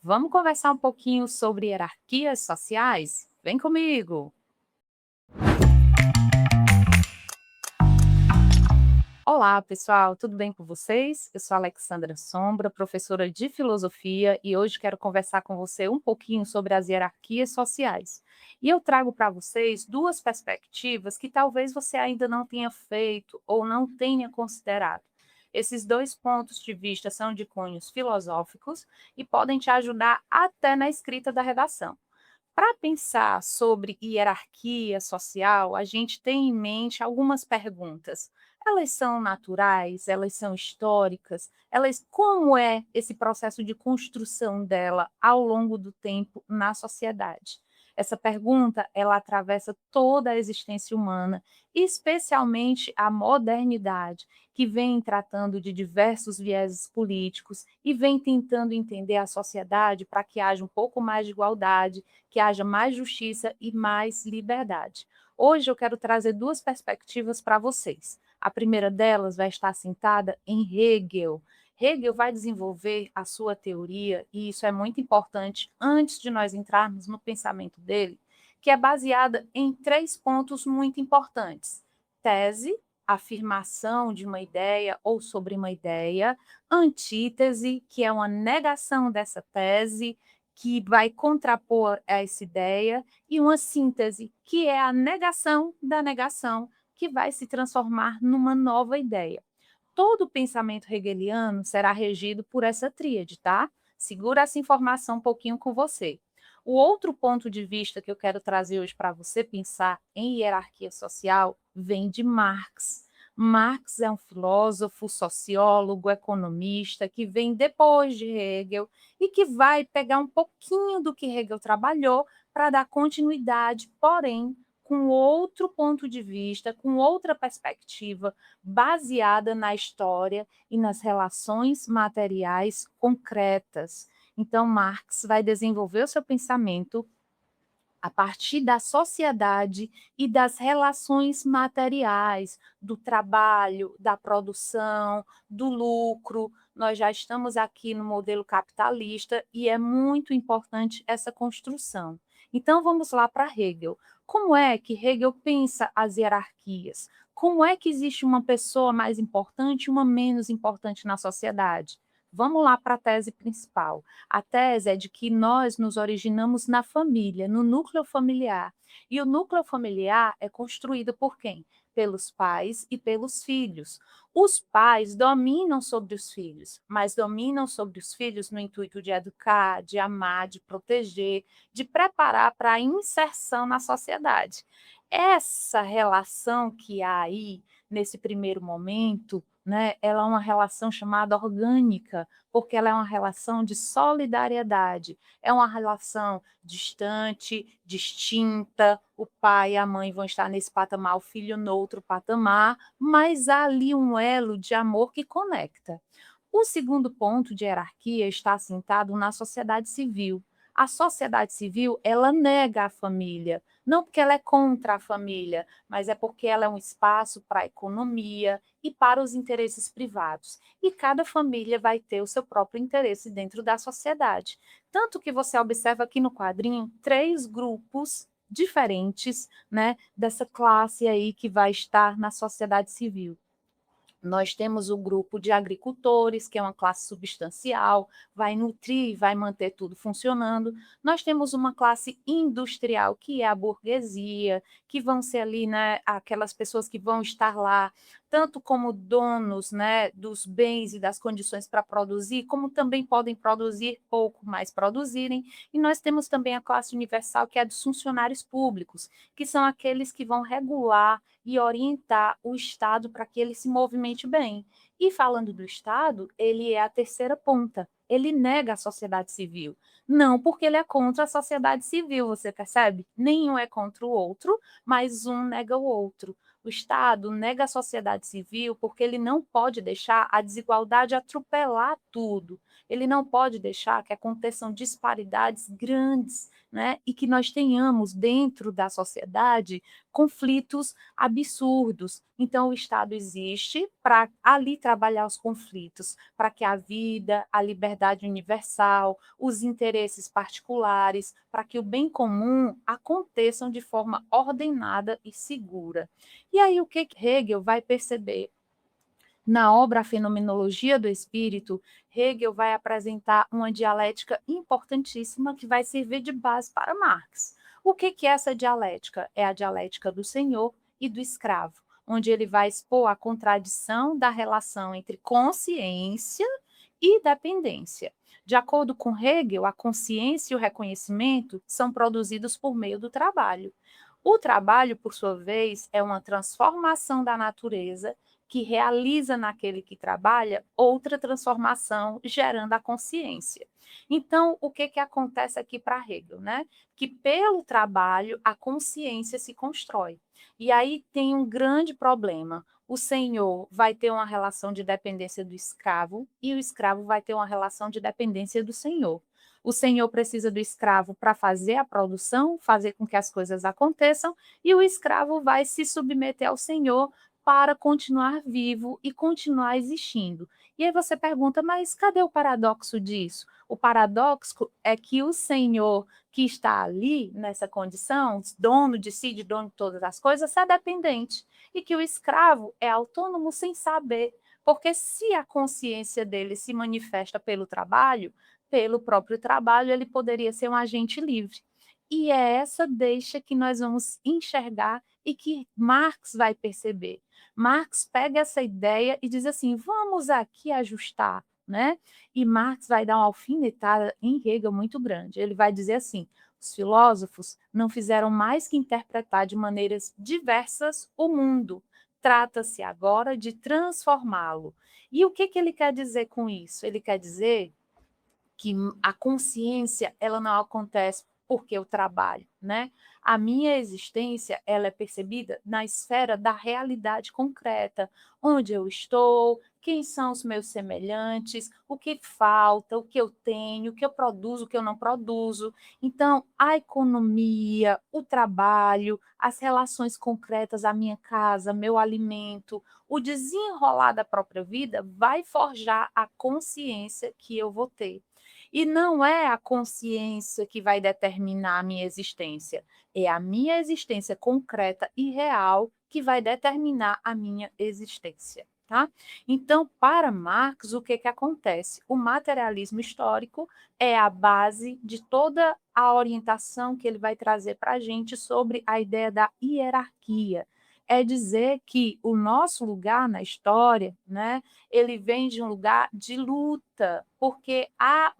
Vamos conversar um pouquinho sobre hierarquias sociais? Vem comigo! Olá, pessoal, tudo bem com vocês? Eu sou a Alexandra Sombra, professora de filosofia, e hoje quero conversar com você um pouquinho sobre as hierarquias sociais. E eu trago para vocês duas perspectivas que talvez você ainda não tenha feito ou não tenha considerado. Esses dois pontos de vista são de cunhos filosóficos e podem te ajudar até na escrita da redação. Para pensar sobre hierarquia social, a gente tem em mente algumas perguntas. Elas são naturais? Elas são históricas? Como é esse processo de construção dela ao longo do tempo na sociedade? Essa pergunta, ela atravessa toda a existência humana, especialmente a modernidade, que vem tratando de diversos vieses políticos e vem tentando entender a sociedade para que haja um pouco mais de igualdade, que haja mais justiça e mais liberdade. Hoje eu quero trazer duas perspectivas para vocês. A primeira delas vai estar assentada em Hegel. Hegel vai desenvolver a sua teoria, e isso é muito importante antes de nós entrarmos no pensamento dele, que é baseada em três pontos muito importantes: tese, afirmação de uma ideia ou sobre uma ideia; antítese, que é uma negação dessa tese, que vai contrapor essa ideia; e uma síntese, que é a negação da negação, que vai se transformar numa nova ideia. Todo o pensamento hegeliano será regido por essa tríade, tá? Segura essa informação um pouquinho com você. O outro ponto de vista que eu quero trazer hoje para você pensar em hierarquia social vem de Marx. Marx é um filósofo, sociólogo, economista que vem depois de Hegel e que vai pegar um pouquinho do que Hegel trabalhou para dar continuidade, porém com outro ponto de vista, com outra perspectiva, baseada na história e nas relações materiais concretas. Então, Marx vai desenvolver o seu pensamento a partir da sociedade e das relações materiais, do trabalho, da produção, do lucro. Nós já estamos aqui no modelo capitalista e é muito importante essa construção. Então, vamos lá para Hegel. Como é que Hegel pensa as hierarquias? Como é que existe uma pessoa mais importante e uma menos importante na sociedade? Vamos lá para a tese principal. A tese é de que nós nos originamos na família, no núcleo familiar. E o núcleo familiar é construído por quem? Pelos pais e pelos filhos. Os pais dominam sobre os filhos, mas dominam sobre os filhos no intuito de educar, de amar, de proteger, de preparar para a inserção na sociedade. Essa relação que há aí, nesse primeiro momento, né, ela é uma relação chamada orgânica, porque ela é uma relação de solidariedade, é uma relação distante, distinta. O pai e a mãe vão estar nesse patamar, o filho no outro patamar, mas há ali um elo de amor que conecta. O segundo ponto de hierarquia está assentado na sociedade civil. A sociedade civil, ela nega a família, não porque ela é contra a família, mas é porque ela é um espaço para a economia e para os interesses privados. E cada família vai ter o seu próprio interesse dentro da sociedade. Tanto que você observa aqui no quadrinho três grupos diferentes, né, dessa classe aí que vai estar na sociedade civil. Nós temos o grupo de agricultores, que é uma classe substancial, vai nutrir, vai manter tudo funcionando. Nós temos uma classe industrial, que é a burguesia, que vão ser ali, né, aquelas pessoas que vão estar lá, tanto como donos, né, dos bens e das condições para produzir, como também podem produzir pouco, mas produzirem. E nós temos também a classe universal, que é a dos funcionários públicos, que são aqueles que vão regular e orientar o Estado para que ele se movimente bem. E falando do Estado, ele é a terceira ponta. Ele nega a sociedade civil. Não porque ele é contra a sociedade civil, você percebe? Nenhum é contra o outro, mas um nega o outro. O Estado nega a sociedade civil porque ele não pode deixar a desigualdade atropelar tudo. Ele não pode deixar que aconteçam disparidades grandes, né? E que nós tenhamos dentro da sociedade conflitos absurdos. Então, o Estado existe para ali trabalhar os conflitos, para que a vida, a liberdade universal, os interesses particulares, para que o bem comum aconteçam de forma ordenada e segura. E aí, o que Hegel vai perceber? Na obra A Fenomenologia do Espírito, Hegel vai apresentar uma dialética importantíssima que vai servir de base para Marx. O que é essa dialética? É a dialética do senhor e do escravo, onde ele vai expor a contradição da relação entre consciência e dependência. De acordo com Hegel, a consciência e o reconhecimento são produzidos por meio do trabalho. O trabalho, por sua vez, é uma transformação da natureza que realiza naquele que trabalha outra transformação, gerando a consciência. Então, o que acontece aqui para Hegel, né? Que pelo trabalho a consciência se constrói. E aí tem um grande problema. O senhor vai ter uma relação de dependência do escravo e o escravo vai ter uma relação de dependência do senhor. O senhor precisa do escravo para fazer a produção, fazer com que as coisas aconteçam, e o escravo vai se submeter ao senhor para continuar vivo e continuar existindo. E aí você pergunta, mas cadê o paradoxo disso? O paradoxo é que o senhor que está ali, nessa condição, dono de si, de dono de todas as coisas, é dependente. E que o escravo é autônomo sem saber. Porque se a consciência dele se manifesta pelo trabalho, pelo próprio trabalho, ele poderia ser um agente livre. E é essa deixa que nós vamos enxergar e que Marx vai perceber. Marx pega essa ideia e diz assim: vamos aqui ajustar, né? E Marx vai dar uma alfinetada em Hegel muito grande. Ele vai dizer assim: os filósofos não fizeram mais que interpretar de maneiras diversas o mundo. Trata-se agora de transformá-lo. E o que ele quer dizer com isso? Ele quer dizer que a consciência ela não acontece porque eu trabalho, né? A minha existência ela é percebida na esfera da realidade concreta, onde eu estou, quem são os meus semelhantes, o que falta, o que eu tenho, o que eu produzo, o que eu não produzo. Então, a economia, o trabalho, as relações concretas, a minha casa, meu alimento, o desenrolar da própria vida vai forjar a consciência que eu vou ter. E não é a consciência que vai determinar a minha existência, é a minha existência concreta e real que vai determinar a minha existência. Tá? Então, para Marx, o que acontece? O materialismo histórico é a base de toda a orientação que ele vai trazer para a gente sobre a ideia da hierarquia. É dizer que o nosso lugar na história, né, ele vem de um lugar de luta, porque há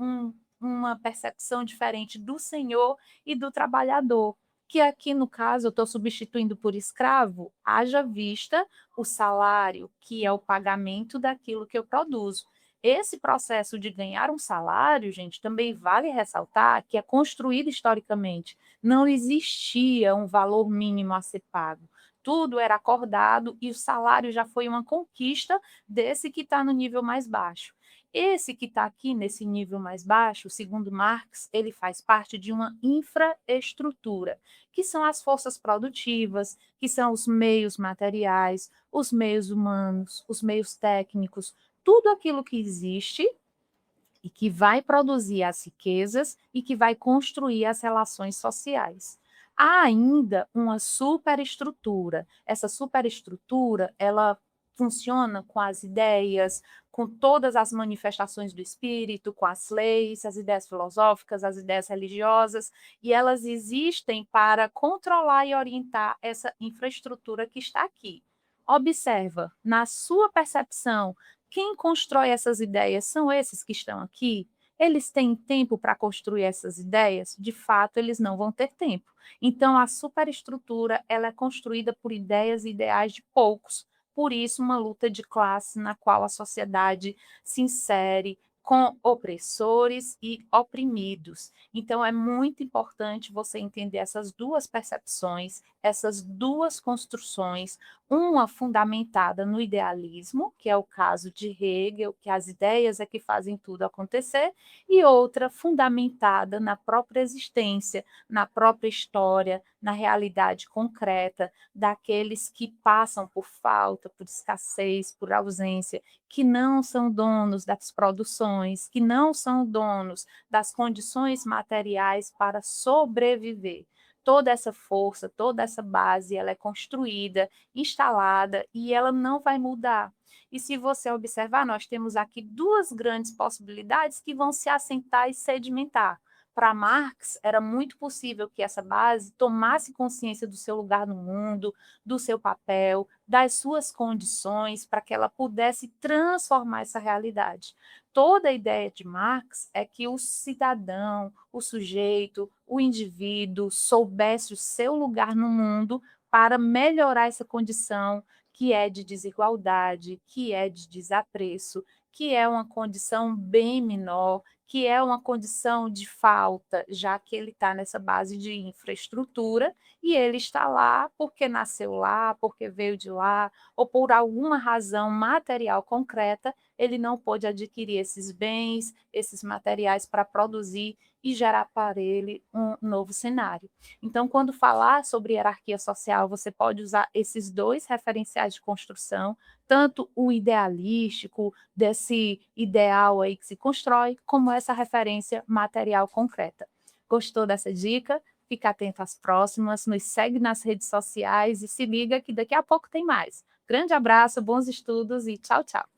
uma percepção diferente do senhor e do trabalhador, que aqui no caso eu estou substituindo por escravo, haja vista o salário, que é o pagamento daquilo que eu produzo. Esse processo de ganhar um salário, gente, também vale ressaltar que é construído historicamente. Não existia um valor mínimo a ser pago. Tudo era acordado e o salário já foi uma conquista desse que está no nível mais baixo. Esse que está aqui nesse nível mais baixo, segundo Marx, ele faz parte de uma infraestrutura, que são as forças produtivas, que são os meios materiais, os meios humanos, os meios técnicos, tudo aquilo que existe e que vai produzir as riquezas e que vai construir as relações sociais. Há ainda uma superestrutura. Essa superestrutura, ela funciona com as ideias, com todas as manifestações do espírito, com as leis, as ideias filosóficas, as ideias religiosas, e elas existem para controlar e orientar essa infraestrutura que está aqui. Observa, na sua percepção, quem constrói essas ideias são esses que estão aqui? Eles têm tempo para construir essas ideias? De fato, eles não vão ter tempo. Então, a superestrutura ela é construída por ideias e ideais de poucos. Por isso, uma luta de classe na qual a sociedade se insere com opressores e oprimidos. Então, é muito importante você entender essas duas percepções, essas duas construções, uma fundamentada no idealismo, que é o caso de Hegel, que as ideias é que fazem tudo acontecer, e outra fundamentada na própria existência, na própria história, na realidade concreta daqueles que passam por falta, por escassez, por ausência, que não são donos das produções, que não são donos das condições materiais para sobreviver. Toda essa força, toda essa base, ela é construída, instalada e ela não vai mudar. E se você observar, nós temos aqui duas grandes possibilidades que vão se assentar e sedimentar. Para Marx, era muito possível que essa base tomasse consciência do seu lugar no mundo, do seu papel, das suas condições, para que ela pudesse transformar essa realidade. Toda a ideia de Marx é que o cidadão, o sujeito, o indivíduo soubesse o seu lugar no mundo para melhorar essa condição que é de desigualdade, que é de desapreço, que é uma condição bem menor, que é uma condição de falta, já que ele está nessa base de infraestrutura e ele está lá porque nasceu lá, porque veio de lá, ou por alguma razão material concreta, ele não pôde adquirir esses bens, esses materiais para produzir e gerar para ele um novo cenário. Então, quando falar sobre hierarquia social, você pode usar esses dois referenciais de construção, tanto o idealístico, desse ideal aí que se constrói, como essa referência material concreta. Gostou dessa dica? Fica atento às próximas, nos segue nas redes sociais e se liga que daqui a pouco tem mais. Grande abraço, bons estudos e tchau, tchau.